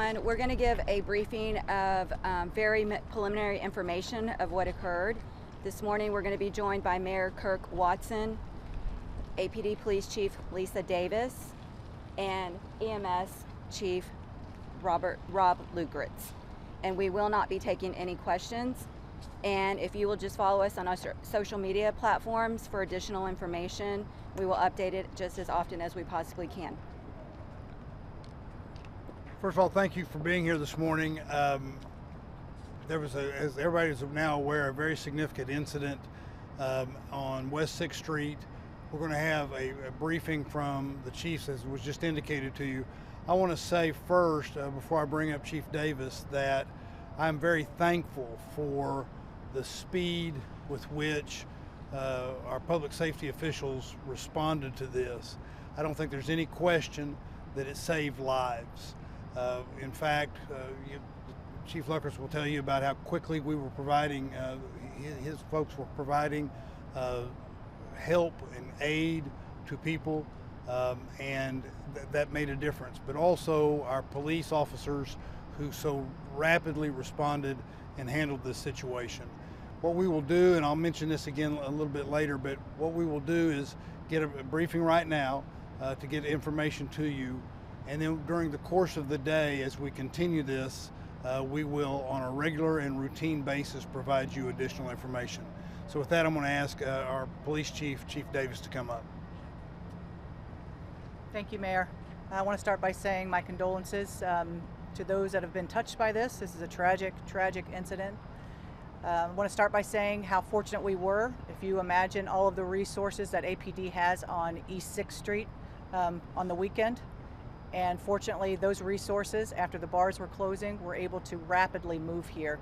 and we're going to give a briefing of very preliminary information of what occurred. This morning we're going to be joined by Mayor Kirk Watson, APD Police Chief Lisa Davis, and EMS Chief Rob Lukritz. And we will not be taking any questions. And if you will just follow us on our social media platforms for additional information, we will update it just as often as we possibly can. First of all, thank you for being here this morning. There was, as everybody is now aware, a very significant incident on West 6th Street. We're going to have a briefing from the chiefs, as was just indicated to you. I want to say first, before I bring up Chief Davis, that I'm very thankful for the speed with which our public safety officials responded to this. I don't think there's any question that it saved lives. In fact, Chief Lukritz will tell you about how quickly we were providing, his folks were providing help and aid to people, and that made a difference. But also our police officers who so rapidly responded and handled this situation. What we will do, and I'll mention this again a little bit later, but what we will do is get a briefing right now to get information to you. And then during the course of the day, as we continue this, we will, on a regular and routine basis, provide you additional information. So with that, I'm going to ask our police chief, Chief Davis, to come up. Thank you, Mayor. I want to start by saying my condolences to those that have been touched by this. This is a tragic, tragic incident. I want to start by saying how fortunate we were. If you imagine all of the resources that APD has on East 6th Street on the weekend, and fortunately those resources, after the bars were closing, were able to rapidly move here.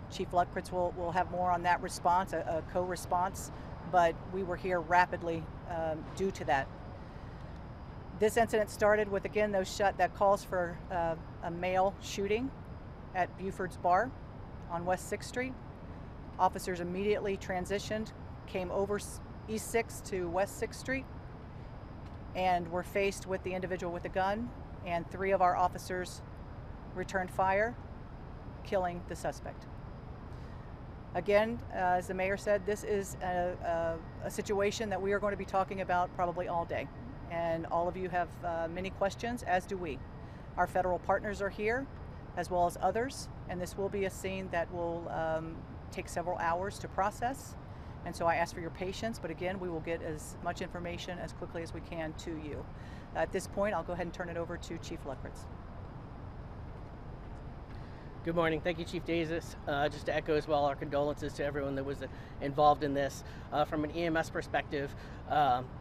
Chief Lukritz will have more on that response, a co-response, but we were here rapidly due to that. This incident started with, again, that calls for a male shooting at Buford's bar on West 6th Street. Officers immediately transitioned, came over East 6th to West 6th Street, and were faced with the individual with the gun, and 3 of our officers returned fire, killing the suspect. Again, as the mayor said, this is a situation that we are going to be talking about probably all day. And all of you have many questions, as do we. Our federal partners are here, as well as others, and this will be a scene that will take several hours to process. And so I ask for your patience, but again, we will get as much information as quickly as we can to you. At this point, I'll go ahead and turn it over to Chief Lukritz. Good morning. Thank you, Chief Davis. Just to echo as well our condolences to everyone that was involved in this. From an EMS perspective,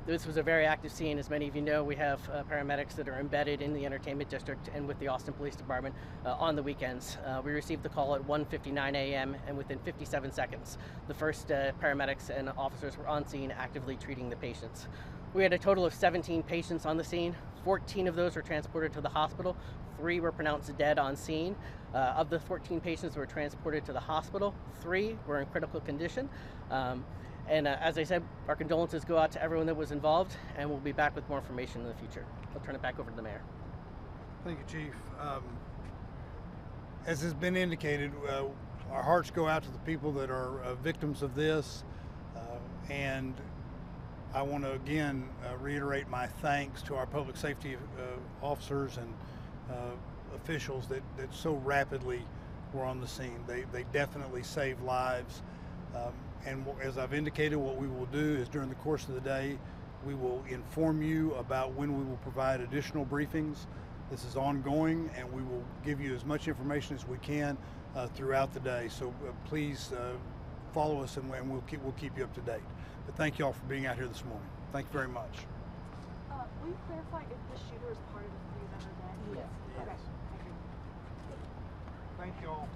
this was a very active scene. As many of you know, we have paramedics that are embedded in the entertainment district and with the Austin Police Department on the weekends. We received the call at 1:59 a.m. and within 57 seconds, the first paramedics and officers were on scene actively treating the patients. We had a total of 17 patients on the scene. 14 of those were transported to the hospital. 3 were pronounced dead on scene. Of the 14 patients who were transported to the hospital, 3 were in critical condition. As I said, our condolences go out to everyone that was involved, and we'll be back with more information in the future. I'll turn it back over to the mayor. Thank you, Chief. As has been indicated, our hearts go out to the people that are victims of this, and I want to again reiterate my thanks to our public safety officers and officials that so rapidly were on the scene. They definitely saved lives. And as I've indicated, what we will do is during the course of the day, we will inform you about when we will provide additional briefings. This is ongoing, and we will give you as much information as we can throughout the day. So please follow us, and we'll keep you up to date. But thank you all for being out here this morning. Thank you very much. Will you clarify if the shooter is part of the 3 that are dead? Yes. Okay. Thank you all.